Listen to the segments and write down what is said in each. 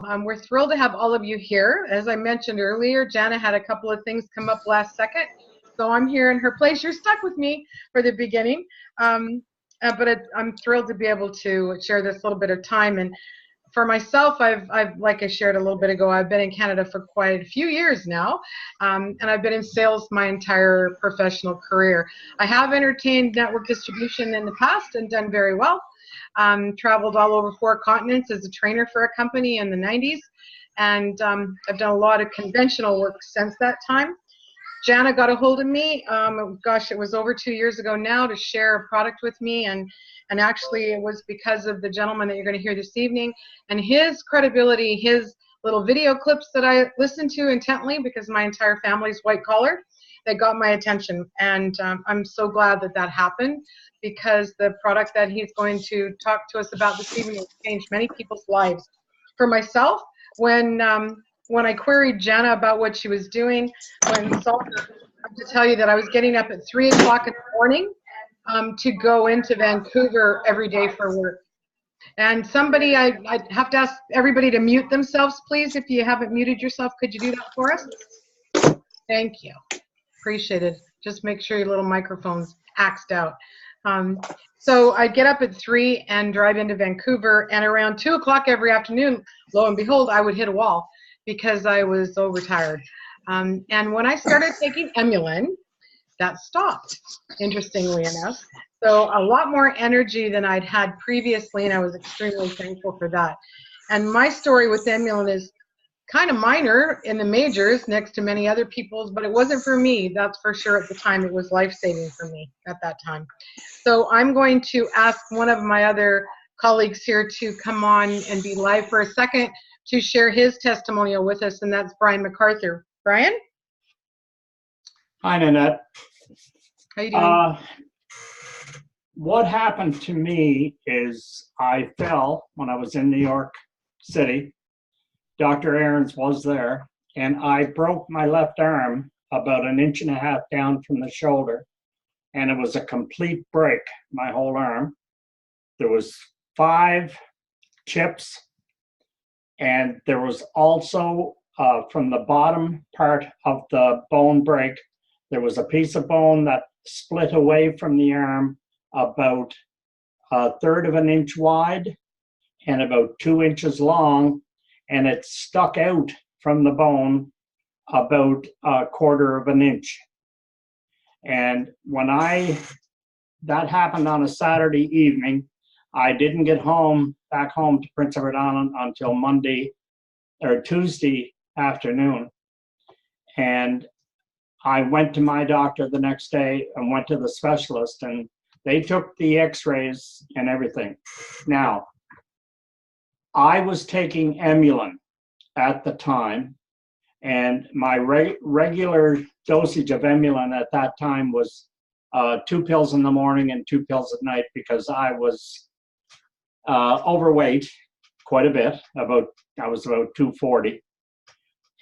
We're thrilled to have all of you here. As I mentioned earlier, Jana had a couple of things come up last second, so I'm here in her place. You're stuck with me for the beginning, but I'm thrilled to be able to share this little bit of time. And for myself, I've like I shared a little bit ago, I've been in Canada for quite a few years now, and I've been in sales my entire professional career. I have entertained network distribution in the past and done very well. Traveled all over 4 continents as a trainer for a company in the 90s, and I've done a lot of conventional work since that time. Jana got a hold of me, gosh, it was over 2 years ago now, to share a product with me, and actually it was because of the gentleman that you're going to hear this evening, and his credibility, his little video clips that I listened to intently, because my entire family's white collar, that got my attention. And I'm so glad that that happened, because the product that he's going to talk to us about this evening has changed many people's lives. For myself, when I queried Jana about what she was doing, I have to tell you that I was getting up at 3 o'clock in the morning to go into Vancouver every day for work. And somebody, I have to ask everybody to mute themselves, please. If you haven't muted yourself, could you do that for us? Thank you. Appreciate it. Just make sure your little microphone's axed out. So I'd get up at 3 and drive into Vancouver, and around 2 o'clock every afternoon, lo and behold, I would hit a wall because I was overtired. And when I started taking Emulin, that stopped, interestingly enough. So a lot more energy than I'd had previously, and I was extremely thankful for that. And my story with Emulin is kind of minor in the majors next to many other people's, but it wasn't for me, that's for sure. At the time, it was life-saving for me at that time. So I'm going to ask one of my other colleagues here to come on and be live for a second to share his testimonial with us, and that's Brian MacArthur. Brian? Hi, Nanette. How you doing? What happened to me is I fell when I was in New York City. Dr. Ahrens was there, and I broke my left arm about 1.5 inches down from the shoulder, and it was a complete break, my whole arm. There was 5 chips, and there was also from the bottom part of the bone break, there was a piece of bone that split away from the arm about 1/3 of an inch wide and about 2 inches long, and it stuck out from the bone about 1/4 of an inch. And when that happened on a Saturday evening, I didn't get back home to Prince Edward Island until Tuesday afternoon. And I went to my doctor the next day and went to the specialist, and they took the x-rays and everything. Now, I was taking Emulin at the time, and my regular dosage of Emulin at that time was 2 pills in the morning and 2 pills at night, because I was overweight quite a bit. I was about 240.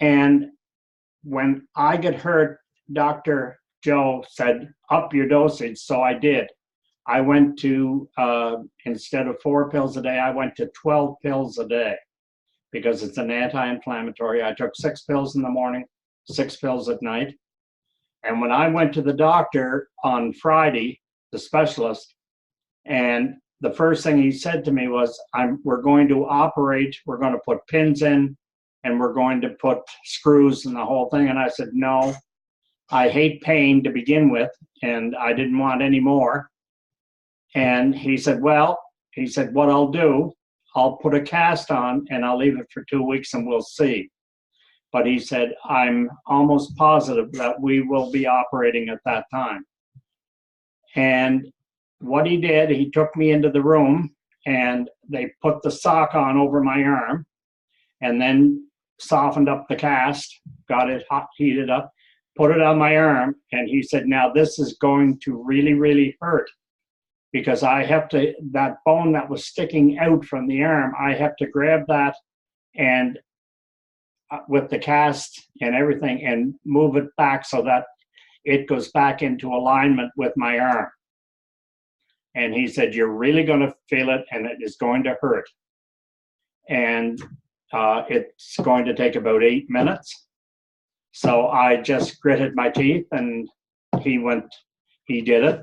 And when I got hurt, Dr. Joe said, up your dosage, so I did. I went to, instead of 4 pills a day, I went to 12 pills a day, because it's an anti-inflammatory. I took 6 pills in the morning, 6 pills at night. And when I went to the doctor on Friday, the specialist, and the first thing he said to me was, we're going to operate, we're going to put pins in, and we're going to put screws in the whole thing. And I said, no, I hate pain to begin with, and I didn't want any more. And he said, what I'll do, I'll put a cast on and I'll leave it for 2 weeks and we'll see. But he said, I'm almost positive that we will be operating at that time. And what he did, he took me into the room and they put the sock on over my arm and then softened up the cast, got it hot, heated up, put it on my arm. And he said, now this is going to really, really hurt, because I have to, that bone that was sticking out from the arm, I have to grab that and with the cast and everything and move it back so that it goes back into alignment with my arm. And he said, you're really going to feel it and it is going to hurt. And it's going to take about 8 minutes. So I just gritted my teeth and he did it.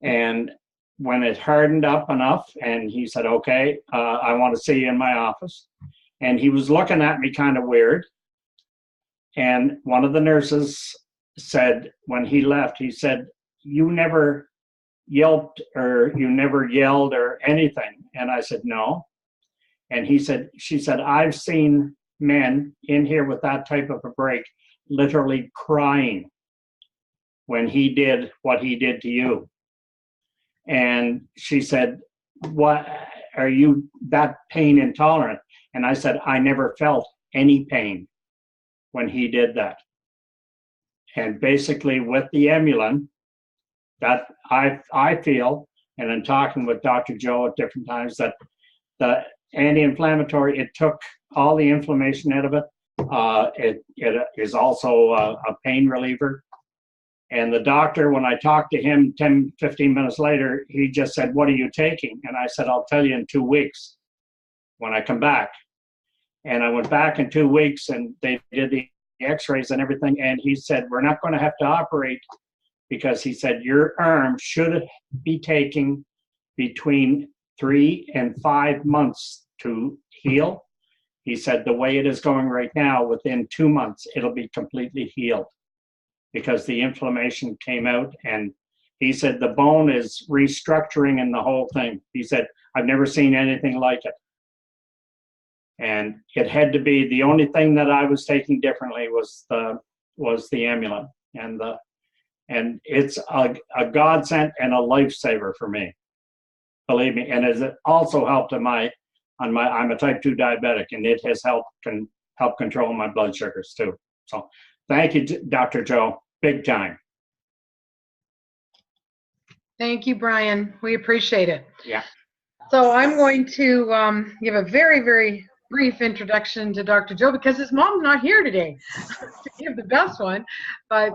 And when it hardened up enough and he said, okay, I want to see you in my office. And he was looking at me kind of weird. And one of the nurses said, when he left, he said, you never yelped or you never yelled or anything. And I said, no. And she said, I've seen men in here with that type of a break literally crying when he did what he did to you. And she said, what, are you that pain intolerant? And I said, I never felt any pain when he did that. And basically with the Emulin, that I feel, and in talking with Dr. Joe at different times, that the anti-inflammatory, it took all the inflammation out of it. It is also a pain reliever. And the doctor, when I talked to him 10, 15 minutes later, he just said, what are you taking? And I said, I'll tell you in 2 weeks when I come back. And I went back in 2 weeks and they did the x-rays and everything. And he said, we're not going to have to operate, because he said, your arm should be taking between 3 and 5 months to heal. He said, the way it is going right now, within 2 months, it'll be completely healed because the inflammation came out. And he said, the bone is restructuring in the whole thing. He said, I've never seen anything like it. And it had to be, the only thing that I was taking differently was the Emulin. And it's a godsend and a lifesaver for me, believe me. And it also helped I'm a type 2 diabetic, and it has helped control my blood sugars too. So thank you, Dr. Joe, big time. Thank you, Brian. We appreciate it. Yeah. So I'm going to give a very, very brief introduction to Dr. Joe, because his mom's not here today to give the best one, but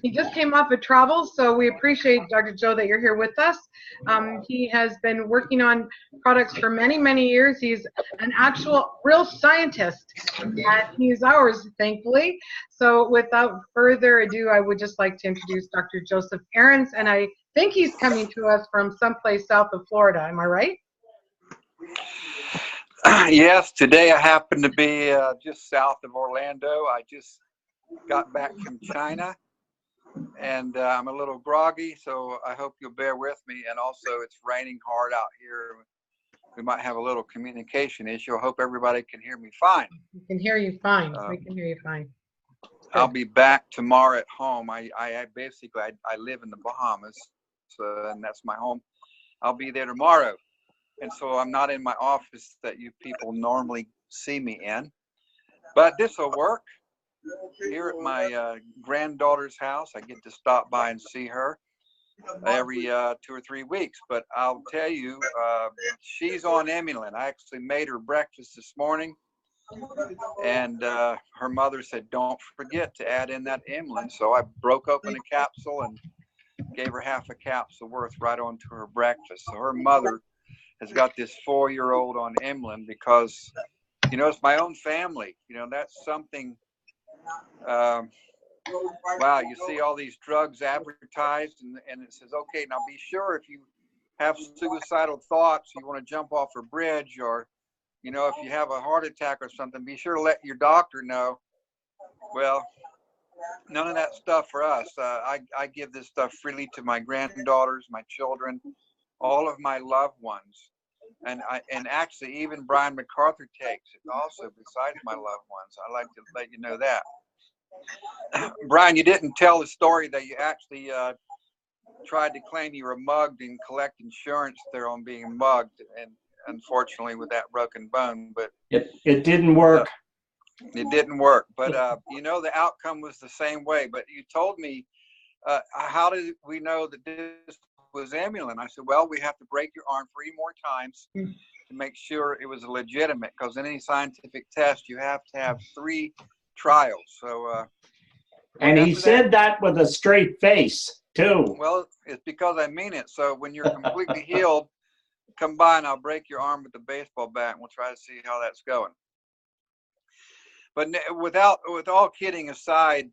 he just came off of travel, so we appreciate, Dr. Joe, that you're here with us. He has been working on products for many, many years. He's an actual real scientist, and he's ours, thankfully. So without further ado, I would just like to introduce Dr. Joseph Ahrens, and I think he's coming to us from someplace south of Florida. Am I right? Yes, today I happen to be just south of Orlando. I just got back from China, and I'm a little groggy, so I hope you'll bear with me. And also, it's raining hard out here. We might have a little communication issue. I hope everybody can hear me fine. We can hear you fine. We can hear you fine. I'll be back tomorrow at home. I basically live in the Bahamas, so, and that's my home. I'll be there tomorrow. And so I'm not in my office that you people normally see me in, but this will work. Here at my granddaughter's house, I get to stop by and see her every 2 or 3 weeks. But I'll tell you, she's on Emulin. I actually made her breakfast this morning, and her mother said, don't forget to add in that Emulin. So I broke open a capsule and gave her half a capsule worth right onto her breakfast. So her mother has got this 4-year-old on Emulin because, you know, it's my own family. You know, that's something, wow, you see all these drugs advertised and it says, okay, now be sure if you have suicidal thoughts, you want to jump off a bridge, or, you know, if you have a heart attack or something, be sure to let your doctor know. Well, none of that stuff for us. I give this stuff freely to my granddaughters, my children, all of my loved ones, and actually even Brian MacArthur takes it also, besides my loved ones. I like to let you know that. Brian, you didn't tell the story that you actually tried to claim you were mugged and collect insurance there on being mugged, and unfortunately with that broken bone, but it didn't work. It didn't work, but you know, the outcome was the same way. But you told me, how did we know that this was Emulin? I said, well, we have to break your arm 3 more times to make sure it was legitimate, because in any scientific test you have to have 3 trials. So and he said that with a straight face too. Well, it's because I mean it. So when you're completely healed, come by and I'll break your arm with the baseball bat and we'll try to see how that's going. But with all kidding aside,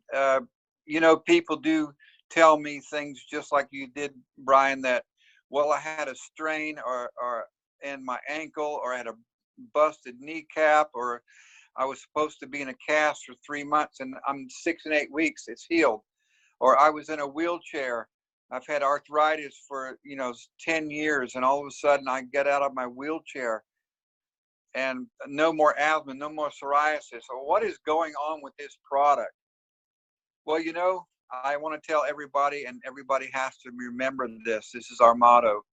you know, people do tell me things just like you did, Brian, that, well, I had a strain or in my ankle, or I had a busted kneecap, or I was supposed to be in a cast for 3 months and I'm 6 and 8 weeks, it's healed. Or I was in a wheelchair. I've had arthritis for, you know, 10 years, and all of a sudden I get out of my wheelchair and no more asthma, no more psoriasis. So what is going on with this product? Well, you know, I want to tell everybody, and everybody has to remember this. This is our motto.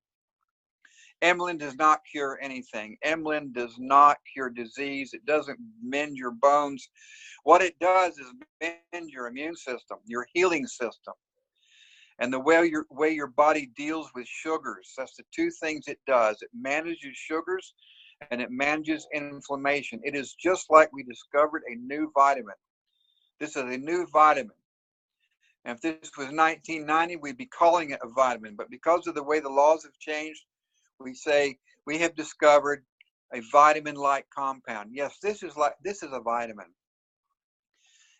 Emulin does not cure anything. Emulin does not cure disease. It doesn't mend your bones. What it does is mend your immune system, your healing system, and the way your body deals with sugars. That's the two things it does. It manages sugars and it manages inflammation. It is just like we discovered a new vitamin. This is a new vitamin. And if this was 1990, we'd be calling it a vitamin. But because of the way the laws have changed, we say we have discovered a vitamin-like compound. Yes, this is a vitamin.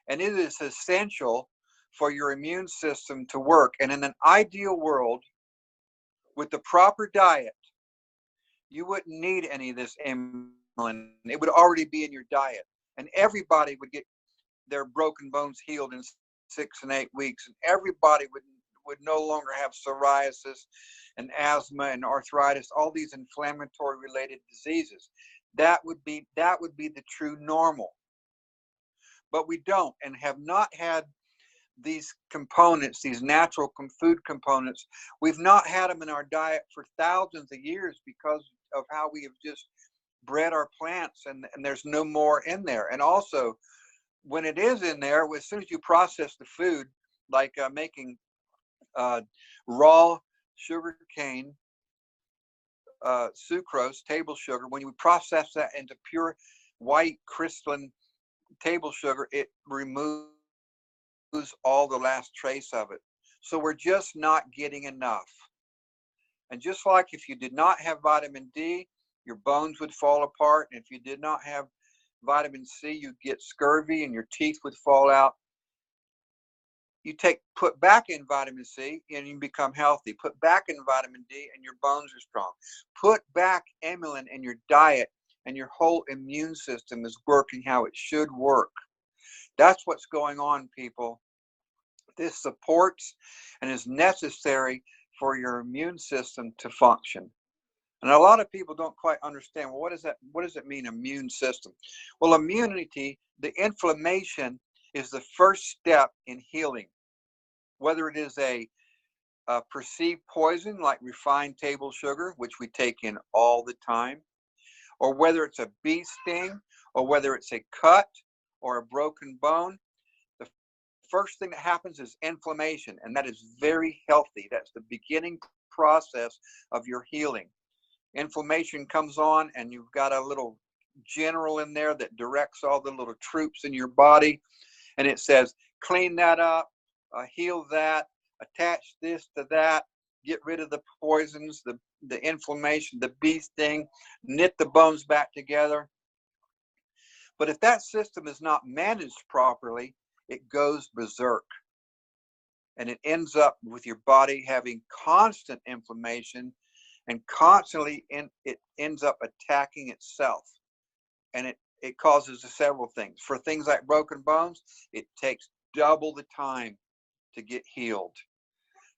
And it is essential for your immune system to work. And in an ideal world, with the proper diet, you wouldn't need any of this Emulin. It would already be in your diet. And everybody would get their broken bones healed in 6 and 8 weeks. And everybody would no longer have psoriasis and asthma and arthritis, all these inflammatory related diseases. That would be the true normal. But we don't, and have not had these components, these natural food components. We've not had them in our diet for thousands of years because of how we have just bred our plants, and there's no more in there. And also, when it is in there, as soon as you process the food, like making raw sugar cane, sucrose, table sugar, when you process that into pure white crystalline table sugar, it removes all the last trace of it. So we're just not getting enough. And just like if you did not have vitamin D, your bones would fall apart. And if you did not have vitamin C, you'd get scurvy and your teeth would fall out. You put back in vitamin C and you become healthy. Put back in vitamin D and your bones are strong. Put back Emulin in your diet and your whole immune system is working how it should work. That's what's going on, people. This supports and is necessary for your immune system to function. And a lot of people don't quite understand, well, what does it mean, immune system? Well, immunity, the inflammation, is the first step in healing. Whether it is a perceived poison like refined table sugar, which we take in all the time, or whether it's a bee sting, or whether it's a cut or a broken bone, the first thing that happens is inflammation, and that is very healthy. That's the beginning process of your healing. Inflammation comes on, and you've got a little general in there that directs all the little troops in your body, and it says, clean that up, heal that, attach this to that, get rid of the poisons, the inflammation, the bee sting, knit the bones back together. But if that system is not managed properly, it goes berserk. And it ends up with your body having constant inflammation, and constantly it ends up attacking itself. And it causes several things. For things like broken bones, it takes double the time to get healed.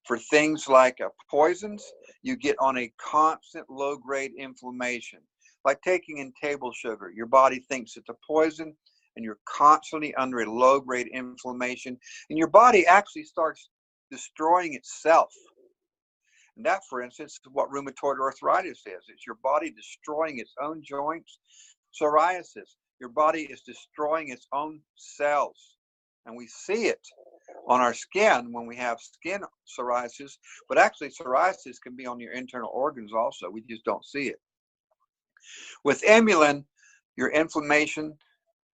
For things like poisons, you get on a constant low-grade inflammation. Like taking in table sugar, your body thinks it's a poison, and you're constantly under a low-grade inflammation, and your body actually starts destroying itself. And that, for instance, is what rheumatoid arthritis is. It's your body destroying its own joints. Psoriasis, your body is destroying its own cells. And we see it on our skin when we have skin psoriasis, but actually psoriasis can be on your internal organs also. We just don't see it. With Emulin, your inflammation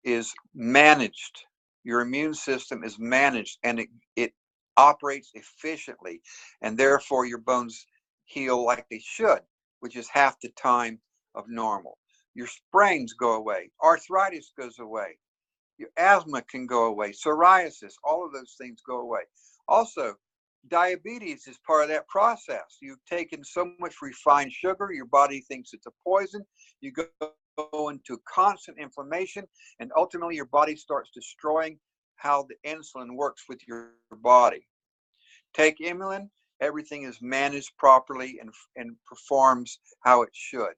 is managed. Your immune system is managed, and it operates efficiently, and therefore your bones heal like they should, which is half the time of normal. Your sprains go away. Arthritis goes away. Your asthma can go away, psoriasis, all of those things go away. Also, diabetes is part of that process. You've taken so much refined sugar, your body thinks it's a poison. You go into constant inflammation, and ultimately your body starts destroying how the insulin works with your body. Take Emulin, everything is managed properly and performs how it should.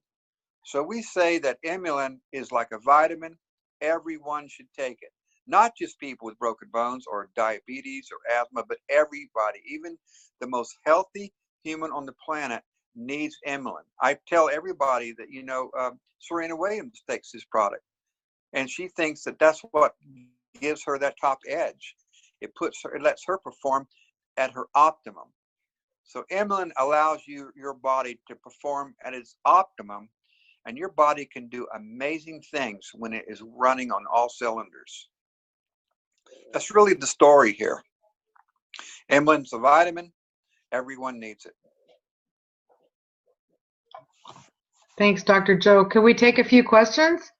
So we say that Emulin is like a vitamin. Everyone should take it. Not just people with broken bones or diabetes or asthma, but everybody, even the most healthy human on the planet needs Emulin. I tell everybody that, Serena Williams takes this product, and she thinks that that's what gives her that top edge. It lets her perform at her optimum. So Emulin allows your body to perform at its optimum, and your body can do amazing things when it is running on all cylinders. That's really the story here. Emulin's a vitamin. Everyone needs it. Thanks, Dr. Joe. Could we take a few questions?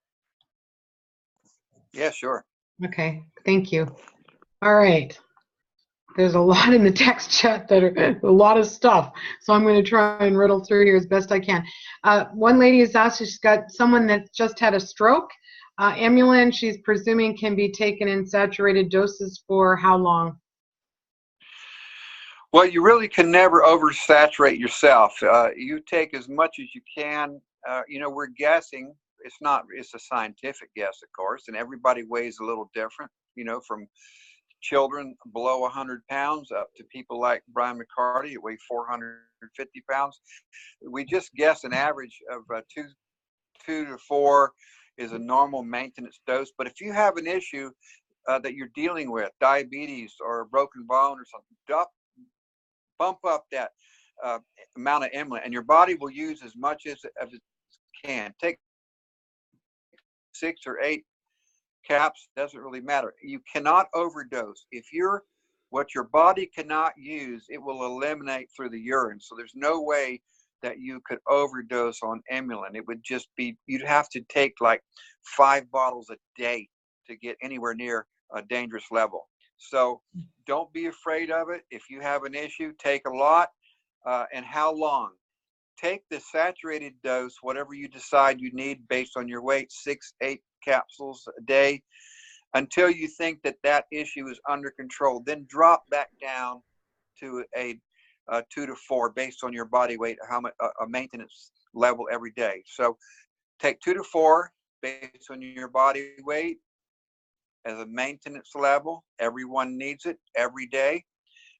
Yeah, sure. Okay, thank you. All right. There's a lot in the text chat that are a lot of stuff, so I'm going to try and riddle through here as best I can. One lady has asked if she's got someone that just had a stroke. Emulin, she's presuming, can be taken in saturated doses for how long? Well, you really can never oversaturate yourself. You take as much as you can. We're guessing. It's a scientific guess, of course, and everybody weighs a little different, from children below 100 pounds up to people like Brian McCarty that weigh 450 pounds. We just guess an average of 2 to 4 is a normal maintenance dose. But if you have an issue that you're dealing with, diabetes or a broken bone or something, bump up that amount of Emulin, and your body will use as much as it can. Take 6 or 8 caps, doesn't really matter. You cannot overdose. What your body cannot use, it will eliminate through the urine. So there's no way that you could overdose on Emulin. It would just be, you'd have to take like 5 bottles a day to get anywhere near a dangerous level. So don't be afraid of it. If you have an issue, take a lot. And how long? Take the saturated dose, whatever you decide you need based on your weight, 6, 8 capsules a day, until you think that issue is under control. Then drop back down to a 2 to 4 based on your body weight, how much a maintenance level every day. So take 2 to 4 based on your body weight as a maintenance level. Everyone needs it every day.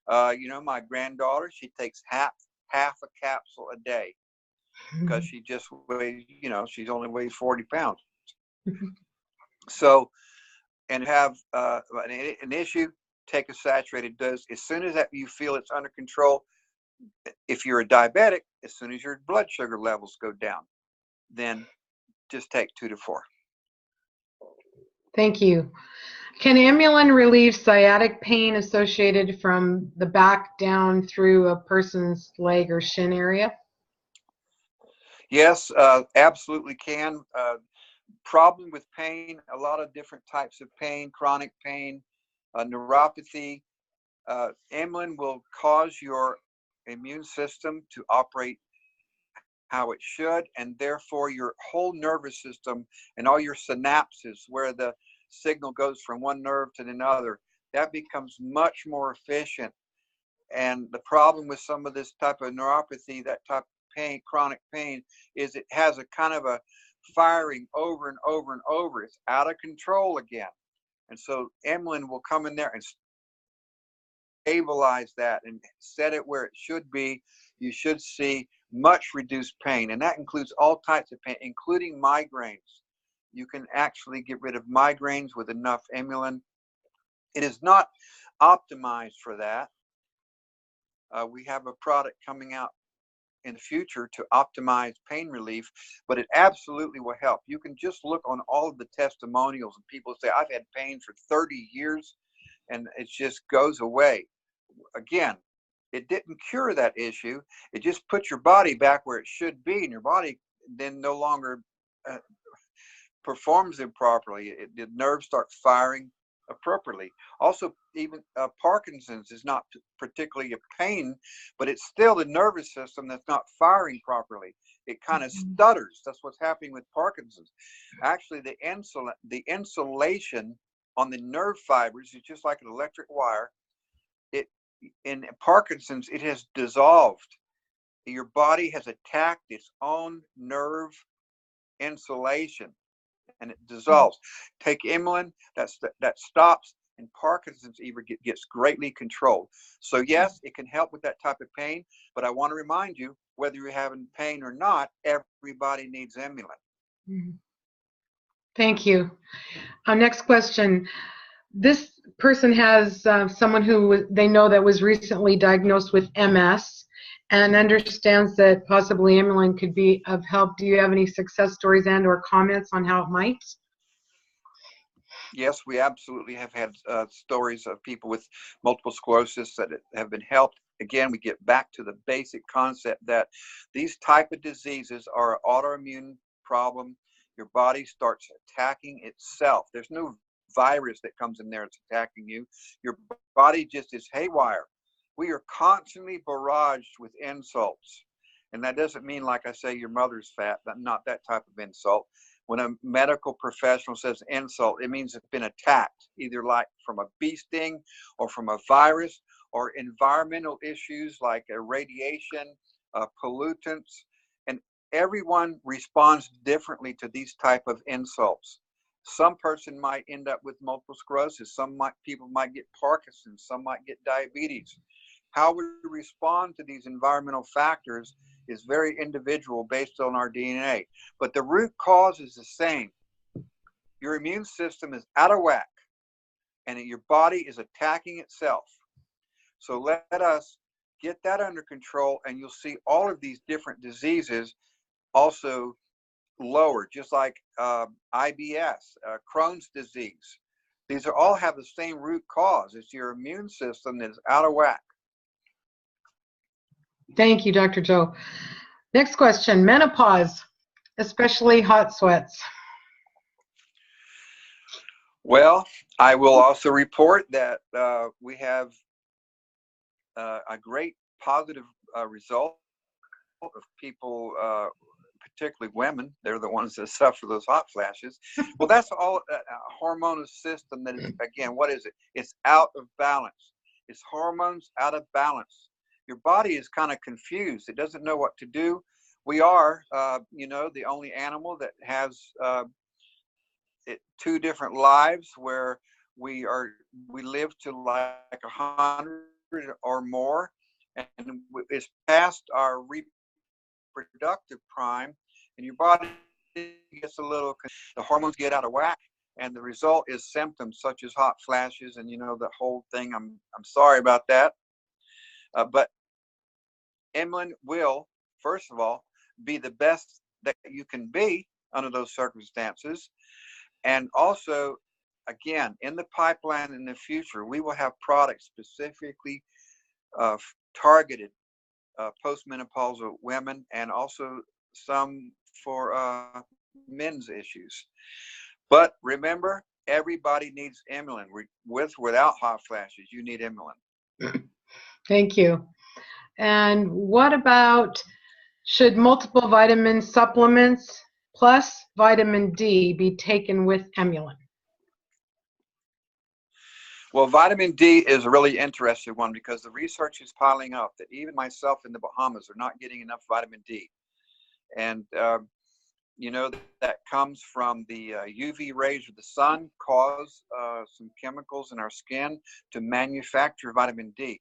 My granddaughter, she takes half a capsule a day because she just weighs, she's only weighs 40 pounds. So, and have an issue, take a saturated dose. As soon as you feel it's under control, if you're a diabetic, as soon as your blood sugar levels go down, then just take 2 to 4. Thank you. Can Emulin relieve sciatic pain associated from the back down through a person's leg or shin area? Yes, absolutely can. Problem with pain, a lot of different types of pain, chronic pain, neuropathy. Emulin will cause your immune system to operate how it should, and therefore your whole nervous system and all your synapses, where the signal goes from one nerve to another, that becomes much more efficient. And the problem with some of this type of neuropathy, that type of pain, chronic pain, is it has a kind of a firing over and over and over. It's out of control again. And so Emulin will come in there and stabilize that and set it where it should be. You should see much reduced pain, and that includes all types of pain, including migraines. You can actually get rid of migraines with enough Emulin. It is not optimized for that. We have a product coming out in the future to optimize pain relief, but it absolutely will help. You can just look on all of the testimonials, and people say, I've had pain for 30 years and it just goes away. Again, it didn't cure that issue. It just put your body back where it should be, and your body then no longer performs improperly, the nerves start firing appropriately. Also, even Parkinson's is not particularly a pain, but it's still the nervous system that's not firing properly. It kind of stutters. That's what's happening with Parkinson's. Actually, the insulation on the nerve fibers is just like an electric wire. In Parkinson's, it has dissolved. Your body has attacked its own nerve insulation, and it dissolves. Take Emulin, that stops, and Parkinson's even gets greatly controlled. So yes, it can help with that type of pain, but I want to remind you, whether you're having pain or not, everybody needs Emulin. Thank you. Our next question. This person has someone who they know that was recently diagnosed with MS and understands that possibly Emulin could be of help. Do you have any success stories and or comments on how it might? Yes, we absolutely have had stories of people with multiple sclerosis that have been helped. Again, we get back to the basic concept that these type of diseases are an autoimmune problem. Your body starts attacking itself. There's no virus that comes in there that's attacking you. Your body just is haywire. We are constantly barraged with insults. And that doesn't mean, like I say, your mother's fat, not that type of insult. When a medical professional says insult, it means it's been attacked, either like from a bee sting or from a virus or environmental issues like radiation, pollutants. And everyone responds differently to these type of insults. Some person might end up with multiple sclerosis. People might get Parkinson's. Some might get diabetes. How we respond to these environmental factors is very individual based on our DNA. But the root cause is the same. Your immune system is out of whack, and your body is attacking itself. So let us get that under control, and you'll see all of these different diseases also lower, just like IBS, Crohn's disease. These are all have the same root cause. It's your immune system that is out of whack. Thank you, Dr. Joe. Next question, menopause, especially hot sweats. Well, I will also report that we have a great positive result of people, particularly women. They're the ones that suffer those hot flashes. Well, that's all a hormonal system that is, again, what is it? It's out of balance. It's hormones out of balance. Your body is kind of confused. It doesn't know what to do. We are, the only animal that has two different lives where we live to like 100 or more, and it's past our reproductive prime, and your body gets the hormones get out of whack, and the result is symptoms such as hot flashes and the whole thing. I'm sorry about that, but Emulin will, first of all, be the best that you can be under those circumstances. And also, again, in the pipeline in the future, we will have products specifically targeted postmenopausal women, and also some for men's issues. But remember, everybody needs Emulin. Without hot flashes, you need Emulin. Thank you. And what about, should multiple vitamin supplements plus vitamin D be taken with Emulin? Well, vitamin D is a really interesting one because the research is piling up that even myself in the Bahamas are not getting enough vitamin D. And, that comes from the UV rays of the sun cause some chemicals in our skin to manufacture vitamin D.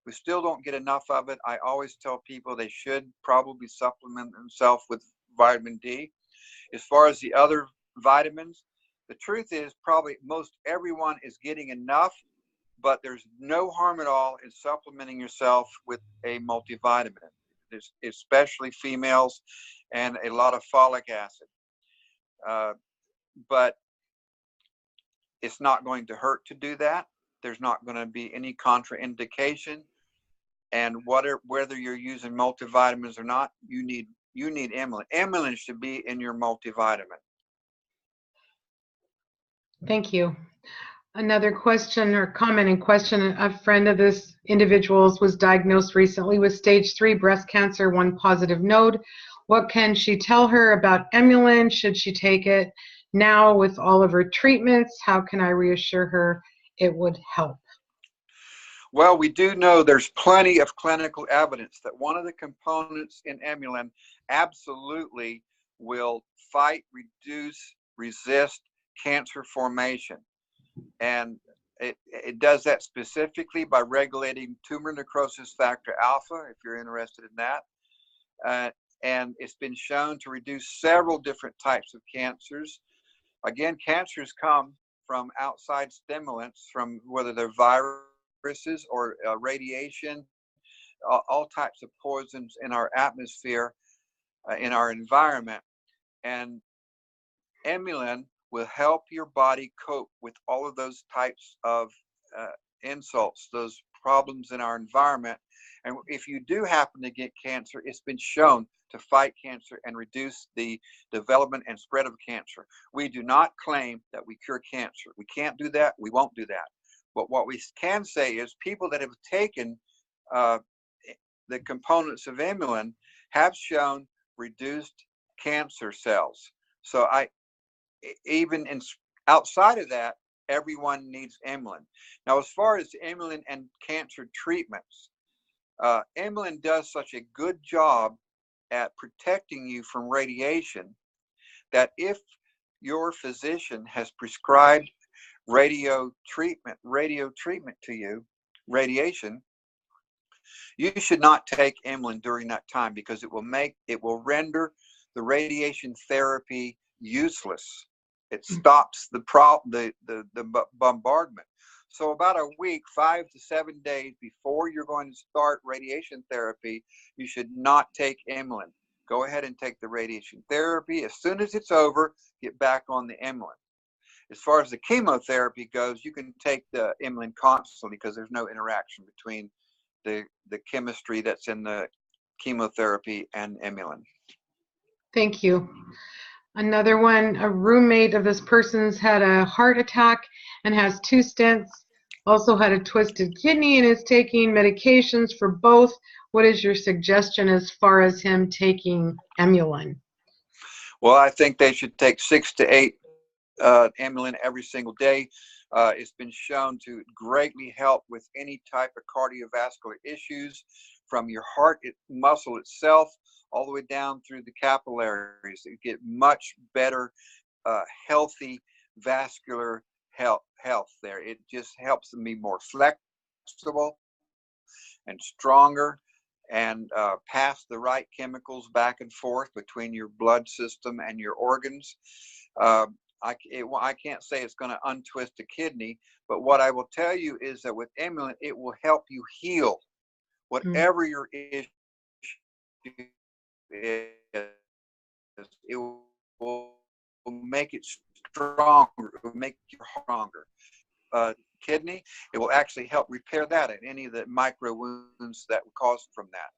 We still don't get enough of it. I always tell people they should probably supplement themselves with vitamin D. As far as the other vitamins, the truth is probably most everyone is getting enough, but there's no harm at all in supplementing yourself with a multivitamin. There's especially females, and a lot of folic acid. But it's not going to hurt to do that. There's not going to be any contraindication. And whether you're using multivitamins or not, you need Emulin. Emulin should be in your multivitamin. Thank you. Another question or comment and question. A friend of this individual's was diagnosed recently with stage 3 breast cancer, 1 positive node. What can she tell her about Emulin? Should she take it now with all of her treatments? How can I reassure her it would help? Well, we do know there's plenty of clinical evidence that one of the components in Emulin absolutely will fight, reduce, resist cancer formation. And it does that specifically by regulating tumor necrosis factor alpha, if you're interested in that. And it's been shown to reduce several different types of cancers. Again, cancers come from outside stimulants, from whether they're viruses or radiation, all types of poisons in our atmosphere, in our environment. And Emulin will help your body cope with all of those types of insults, those problems in our environment. And if you do happen to get cancer, it's been shown to fight cancer and reduce the development and spread of cancer. We do not claim that we cure cancer. We can't do that. We won't do that. But what we can say is people that have taken the components of Emulin have shown reduced cancer cells. So outside of that, everyone needs Emulin. Now, as far as Emulin and cancer treatments, Emulin does such a good job at protecting you from radiation that if your physician has prescribed radio treatment to you, radiation, you should not take Emulin during that time because it will render the radiation therapy useless. It stops the bombardment. So about a week, 5 to 7 days before you're going to start radiation therapy, you should not take Emulin. Go ahead and take the radiation therapy. As soon as it's over, get back on the Emulin. As far as the chemotherapy goes, you can take the Emulin constantly because there's no interaction between the chemistry that's in the chemotherapy and Emulin. Thank you. Another one, a roommate of this person's had a heart attack and has 2 stents, also had a twisted kidney and is taking medications for both. What is your suggestion as far as him taking Emulin? Well, I think they should take 6 to 8 Emulin every single day. It's been shown to greatly help with any type of cardiovascular issues, from your heart muscle itself all the way down through the capillaries. You get much better, healthy vascular health there. It just helps them be more flexible and stronger, and pass the right chemicals back and forth between your blood system and your organs. I can't say it's going to untwist a kidney, but what I will tell you is that with Emulin, it will help you heal whatever your issue is. It will make it stronger. It will make you stronger. Kidney, it will actually help repair that and any of the micro wounds that were caused from that.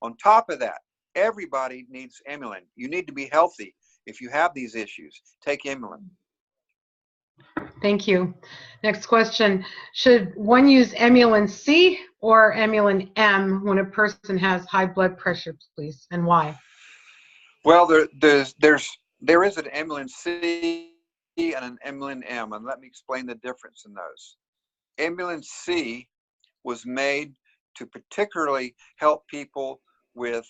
On top of that, everybody needs Emulin. You need to be healthy. If you have these issues, take Emulin. Thank you. Next question. Should one use Emulin C or Emulin M when a person has high blood pressure, please, and why? Well, there is an Emulin C and an Emulin M, and let me explain the difference in those. Emulin C was made to particularly help people with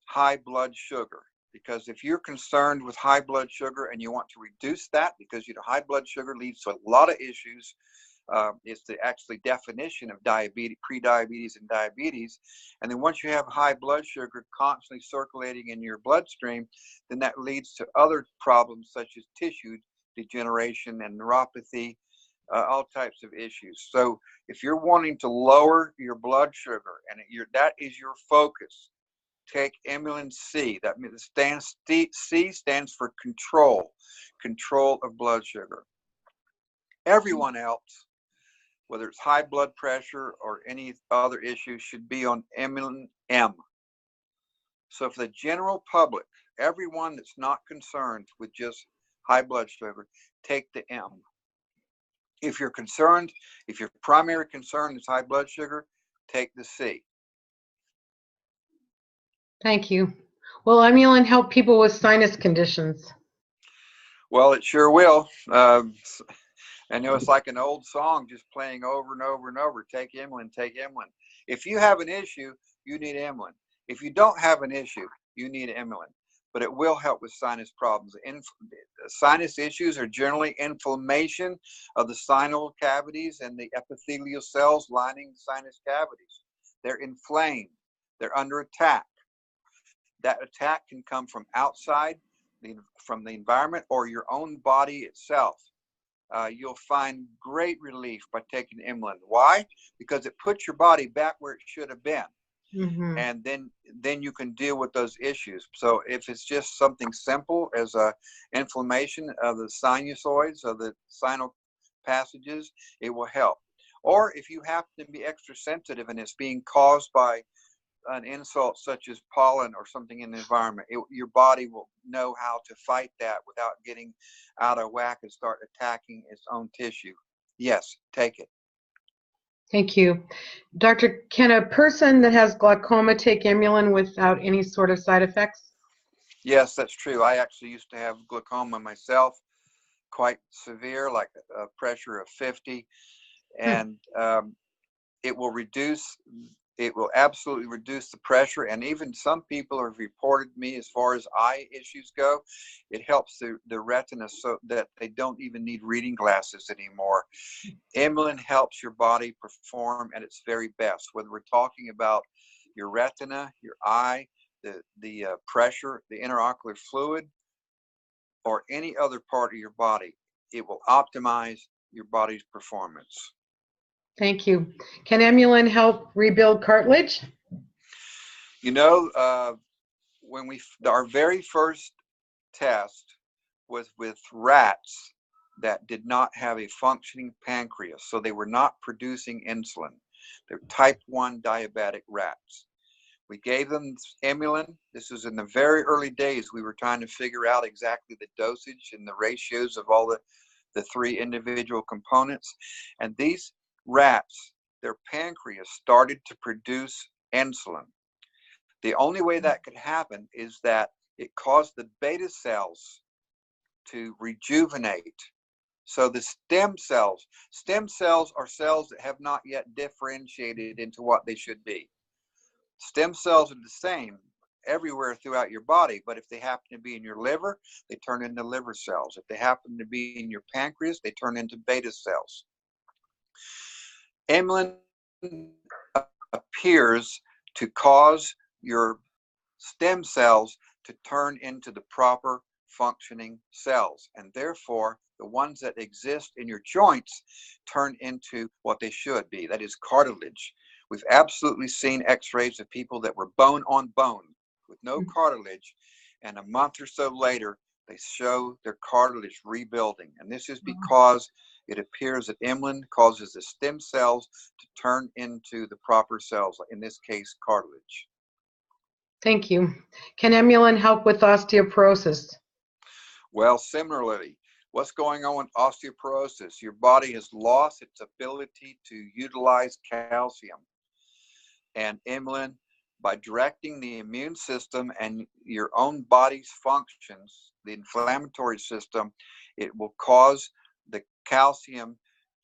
high blood sugar, because if you're concerned with high blood sugar and you want to reduce that, because high blood sugar leads to a lot of issues. It's the actually definition of diabetes, pre-diabetes and diabetes. And then once you have high blood sugar constantly circulating in your bloodstream, then that leads to other problems such as tissue degeneration and neuropathy, all types of issues. So if you're wanting to lower your blood sugar and that is your focus, take Emulin C. That means C stands for control of blood sugar. Everyone else, whether it's high blood pressure or any other issue, should be on Emulin M. So for the general public, everyone that's not concerned with just high blood sugar, take the M. If you're concerned, if your primary concern is high blood sugar, take the C. Thank you. Will Emulin help people with sinus conditions? Well, it sure will. I know it's like an old song just playing over and over and over. Take Emulin, take Emulin. If you have an issue, you need Emulin. If you don't have an issue, you need Emulin. But it will help with sinus problems. Sinus issues are generally inflammation of the sinus cavities and the epithelial cells lining the sinus cavities. They're inflamed. They're under attack. That attack can come from outside, from the environment, or your own body itself. You'll find great relief by taking Emulin. Why? Because it puts your body back where it should have been. Mm-hmm. And then you can deal with those issues. So if it's just something simple as a inflammation of the sinusoids, of the sinus passages, it will help. Or if you happen to be extra sensitive and it's being caused by an insult such as pollen or something in the environment, your body will know how to fight that without getting out of whack and start attacking its own tissue. Yes, take it. Thank you. Doctor, can a person that has glaucoma take Emulin without any sort of side effects? Yes, that's true. I actually used to have glaucoma myself, quite severe, like a pressure of 50, and it will absolutely reduce the pressure. And even some people have reported me, as far as eye issues go, it helps the retina so that they don't even need reading glasses anymore. Emulin helps your body perform at its very best, whether we're talking about your retina, your eye, the pressure, the intraocular fluid, or any other part of your body. It will optimize your body's performance. Thank you. Can Emulin help rebuild cartilage? You know, when our very first test was with rats that did not have a functioning pancreas, so they were not producing insulin. They're type 1 diabetic rats. We gave them Emulin. This was in the very early days. We were trying to figure out exactly the dosage and the ratios of all the three individual components. And these rats, their pancreas started to produce insulin. The only way that could happen is that it caused the beta cells to rejuvenate. So the stem cells are cells that have not yet differentiated into what they should be. Stem cells are the same everywhere throughout your body, but if they happen to be in your liver, they turn into liver cells. If they happen to be in your pancreas, they turn into beta cells. Emulin appears to cause your stem cells to turn into the proper functioning cells, and therefore the ones that exist in your joints turn into what they should be, that is cartilage. We've absolutely seen x-rays of people that were bone on bone with no cartilage, and a month or so later they show their cartilage rebuilding, and this is because it appears that Emulin causes the stem cells to turn into the proper cells, in this case cartilage. Thank you. Can Emulin help with osteoporosis? Well, similarly, what's going on with osteoporosis? Your body has lost its ability to utilize calcium. And Emulin, by directing the immune system and your own body's functions, the inflammatory system, it will cause the calcium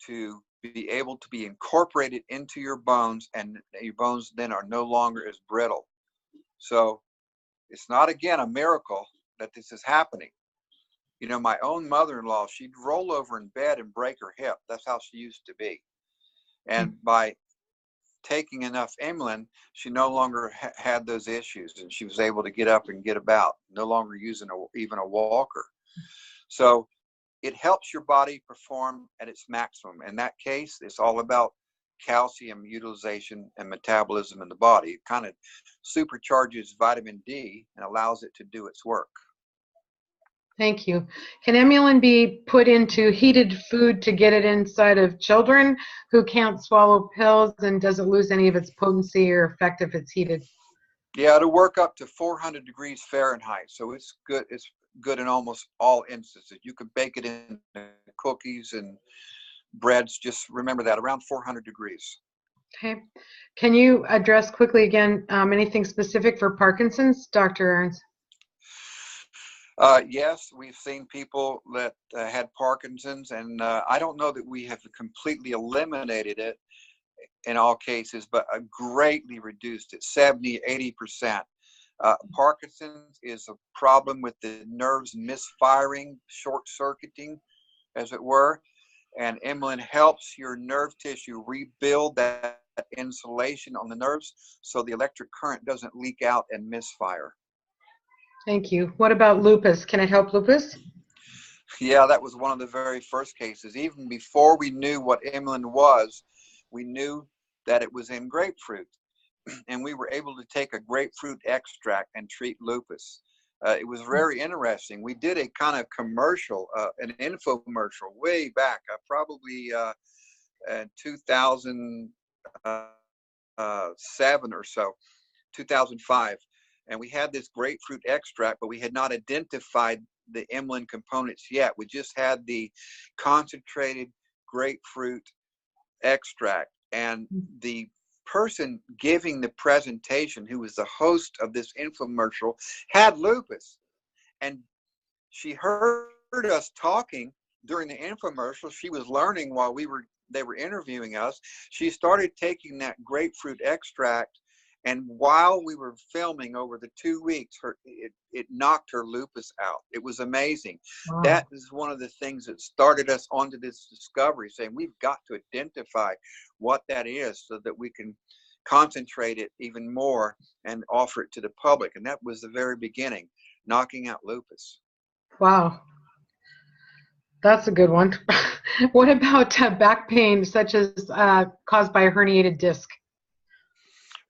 to be able to be incorporated into your bones, and your bones then are no longer as brittle. So it's not, again, a miracle that this is happening. You know, my own mother-in-law, she'd roll over in bed and break her hip. That's how she used to be. And by taking enough Emulin, she no longer had those issues, and she was able to get up and get about, no longer using even a walker. So it helps your body perform at its maximum. In that case, it's all about calcium utilization and metabolism in the body. It kind of supercharges vitamin D and allows it to do its work. Thank you. Can Emulin be put into heated food to get it inside of children who can't swallow pills, and does it lose any of its potency or effect if it's heated? Yeah, it'll work up to 400 degrees Fahrenheit. So it's good. It's good in almost all instances. You could bake it in cookies and breads, just remember that, around 400 degrees. Okay. Can you address quickly again anything specific for Parkinson's, Dr. Ahrens? Yes, we've seen people that had Parkinson's, and I don't know that we have completely eliminated it in all cases, but greatly reduced it, 70, 80%. Parkinson's is a problem with the nerves misfiring, short-circuiting, as it were, and Emulin helps your nerve tissue rebuild that insulation on the nerves so the electric current doesn't leak out and misfire. Thank you. What about lupus? Can it help lupus? Yeah, that was one of the very first cases. Even before we knew what Emulin was, we knew that it was in grapefruit. And we were able to take a grapefruit extract and treat lupus. It was very interesting. We did a kind of commercial, an infomercial way back, probably 2007 or so, 2005. And we had this grapefruit extract, but we had not identified the Emulin components yet. We just had the concentrated grapefruit extract. And the person giving the presentation, who was the host of this infomercial, had lupus. And she heard us talking during the infomercial. She was learning while they were interviewing us. She started taking that grapefruit extract, and while we were filming over the 2 weeks, it knocked her lupus out. It was amazing. Wow. That is one of the things that started us onto this discovery, saying we've got to identify what that is so that we can concentrate it even more and offer it to the public. And that was the very beginning, knocking out lupus. Wow. That's a good one. What about back pain, such as caused by a herniated disc?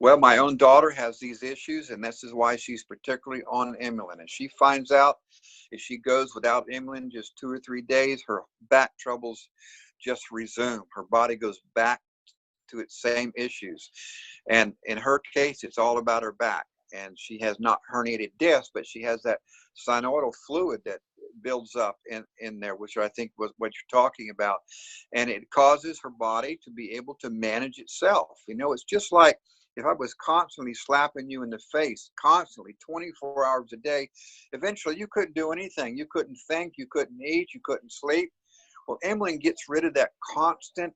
Well, my own daughter has these issues, and this is why she's particularly on Emulin. And she finds out if she goes without Emulin just 2 or 3 days, her back troubles just resume. Her body goes back to its same issues. And in her case, it's all about her back. And she has not herniated disc, but she has that synovial fluid that builds up in there, which I think was what you're talking about. And it causes her body to be able to manage itself. You know, it's just like if I was constantly slapping you in the face, constantly, 24 hours a day, eventually you couldn't do anything. You couldn't think, you couldn't eat, you couldn't sleep. Well, Emulin gets rid of that constant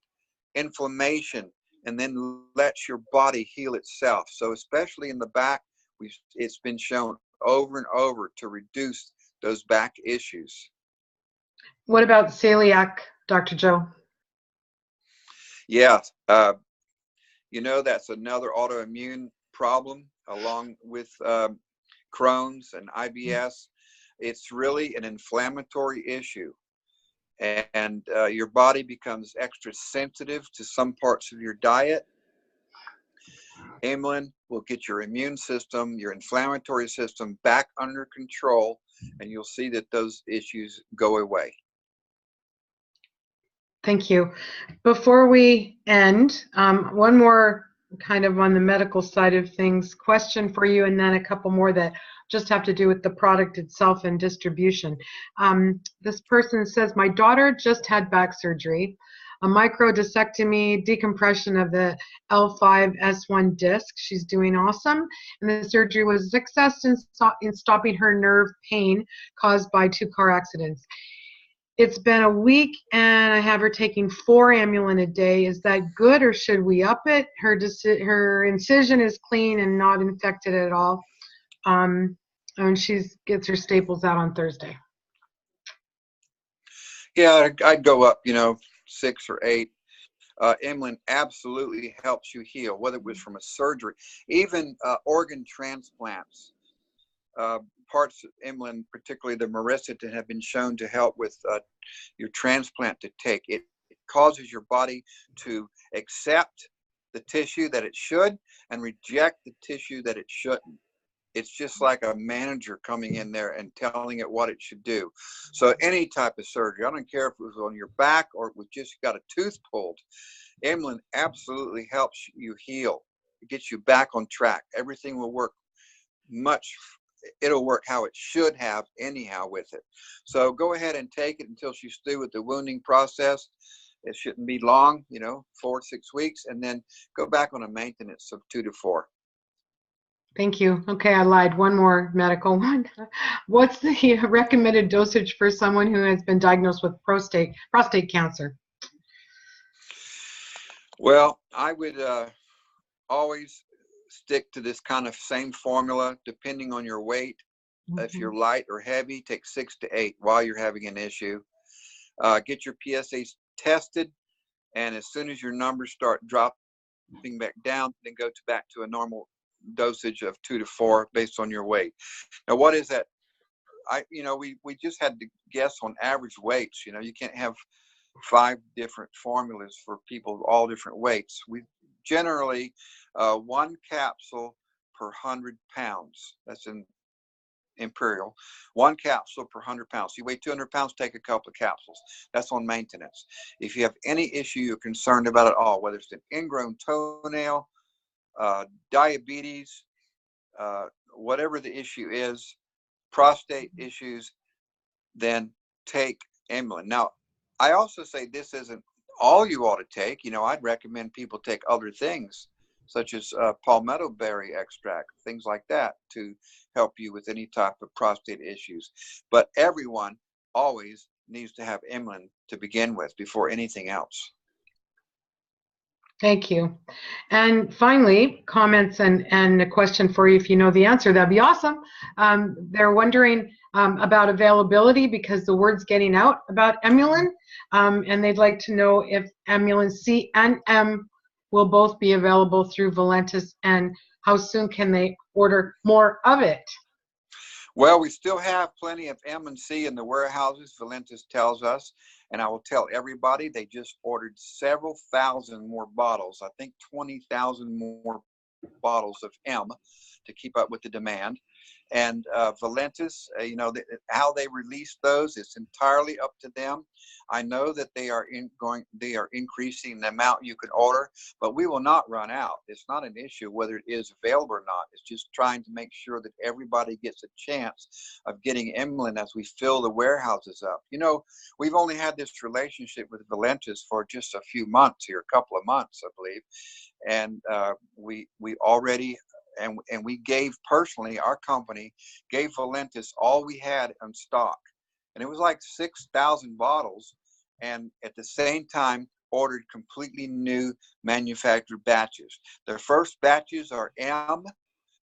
inflammation and then lets your body heal itself. So especially in the back, it's been shown over and over to reduce those back issues. What about celiac, Dr. Joe? Yeah, you know, that's another autoimmune problem along with Crohn's and IBS. It's really an inflammatory issue. And your body becomes extra sensitive to some parts of your diet. Emulin will get your immune system, your inflammatory system back under control, and you'll see that those issues go away. Thank you. Before we end, one more kind of on the medical side of things question for you, and then a couple more that just have to do with the product itself and distribution. This person says, my daughter just had back surgery, a microdiscectomy, decompression of the L5-S1 disc. She's doing awesome. And the surgery was a success in stopping her nerve pain caused by 2 car accidents. It's been a week and I have her taking 4 Emulin a day. Is that good, or should we up it? Her incision is clean and not infected at all. And she gets her staples out on Thursday. Yeah, I'd go up, 6 or 8. Emulin absolutely helps you heal, whether it was from a surgery, even organ transplants. Parts of Emulin, particularly the myristotin, have been shown to help with your transplant to take. It causes your body to accept the tissue that it should and reject the tissue that it shouldn't. It's just like a manager coming in there and telling it what it should do. So any type of surgery, I don't care if it was on your back or it was just got a tooth pulled, Emulin absolutely helps you heal. It gets you back on track. Everything will work it'll work how it should have anyhow with it. So go ahead and take it until she's through with the wounding process. It shouldn't be long, 4 to 6 weeks, and then go back on a maintenance of 2 to 4. Thank you. Okay, I lied. One more medical one. What's the recommended dosage for someone who has been diagnosed with prostate cancer? Well, I would always stick to this kind of same formula depending on your weight. If you're light or heavy, take 6 to 8 while you're having an issue. Get your PSAs tested, and as soon as your numbers start dropping back down, then go back to a normal dosage of 2 to 4 based on your weight. Now, what is that? We just had to guess on average weights. You can't have 5 different formulas for people of all different weights. We generally 1 capsule per 100 pounds. That's in imperial. 1 capsule per 100 pounds. You weigh 200 pounds, take a couple of capsules. That's on maintenance. If you have any issue you're concerned about at all, whether it's an ingrown toenail, diabetes, whatever the issue is, prostate issues, then take Emulin. Now, I also say this isn't all you ought to take. I'd recommend people take other things, such as palmetto berry extract, things like that, to help you with any type of prostate issues. But everyone always needs to have Emulin to begin with before anything else. Thank you. And finally, comments and a question for you. If you know the answer, that'd be awesome. They're wondering about availability because the word's getting out about Emulin, and they'd like to know if Emulin C and M will both be available through Valentus, and how soon can they order more of it? Well, we still have plenty of M and C in the warehouses, Valentus tells us, and I will tell everybody they just ordered several thousand more bottles, I think 20,000 more bottles of M to keep up with the demand. And Valentus, how they release those, it's entirely up to them. I know that they are increasing the amount you can order, but we will not run out. It's not an issue whether it is available or not. It's just trying to make sure that everybody gets a chance of getting Emulin as we fill the warehouses up. We've only had this relationship with Valentus for just a few months here, a couple of months, I believe, and we already. And we gave personally, our company gave Valentus all we had in stock. And it was like 6,000 bottles. And at the same time, ordered completely new manufactured batches. The first batches are M,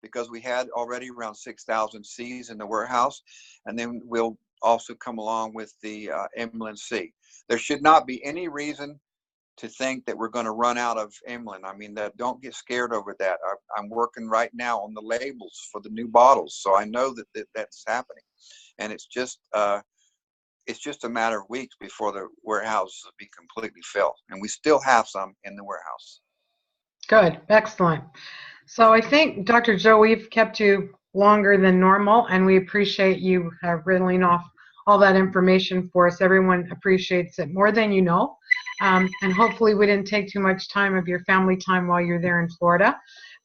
because we had already around 6,000 C's in the warehouse. And then we'll also come along with the Emulin C. There should not be any reason to think that we're going to run out of Emulin. I mean, don't get scared over that. I'm working right now on the labels for the new bottles, so I know that's happening, and it's just a matter of weeks before the warehouse will be completely filled, and we still have some in the warehouse. Good, excellent. So I think, Dr. Joe, we've kept you longer than normal, and we appreciate you reeling off all that information for us. Everyone appreciates it more than you know. And hopefully we didn't take too much time of your family time while you're there in Florida.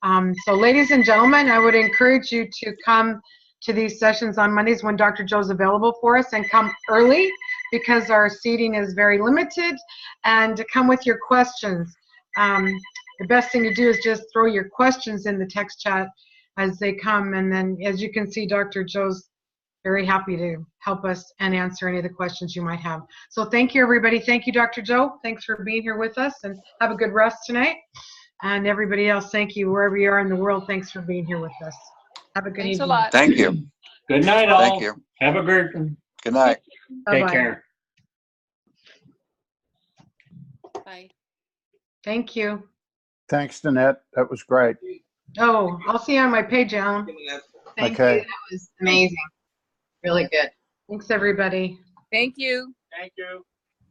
So ladies and gentlemen, I would encourage you to come to these sessions on Mondays when Dr. Joe's available for us, and come early because our seating is very limited, and to come with your questions. The best thing to do is just throw your questions in the text chat as they come, and then as you can see, Dr. Joe's very happy to help us and answer any of the questions you might have. So thank you, everybody. Thank you, Dr. Joe. Thanks for being here with us, and have a good rest tonight. And everybody else, thank you wherever you are in the world. Thanks for being here with us. Have a good evening. Thanks a lot. Thank you. Good night, all. Thank you. Have a great one. Good night. Bye-bye. Take care. Bye. Thank you. Thanks, Danette. That was great. Oh, I'll see you on my page, Alan. Thank Okay. you. That was amazing. Really good. Thanks, everybody. Thank you. Thank you.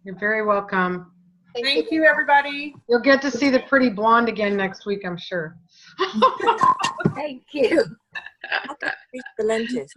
You're very welcome. Thank you, everybody. You'll get to see the pretty blonde again next week, I'm sure. Thank you. Valentus.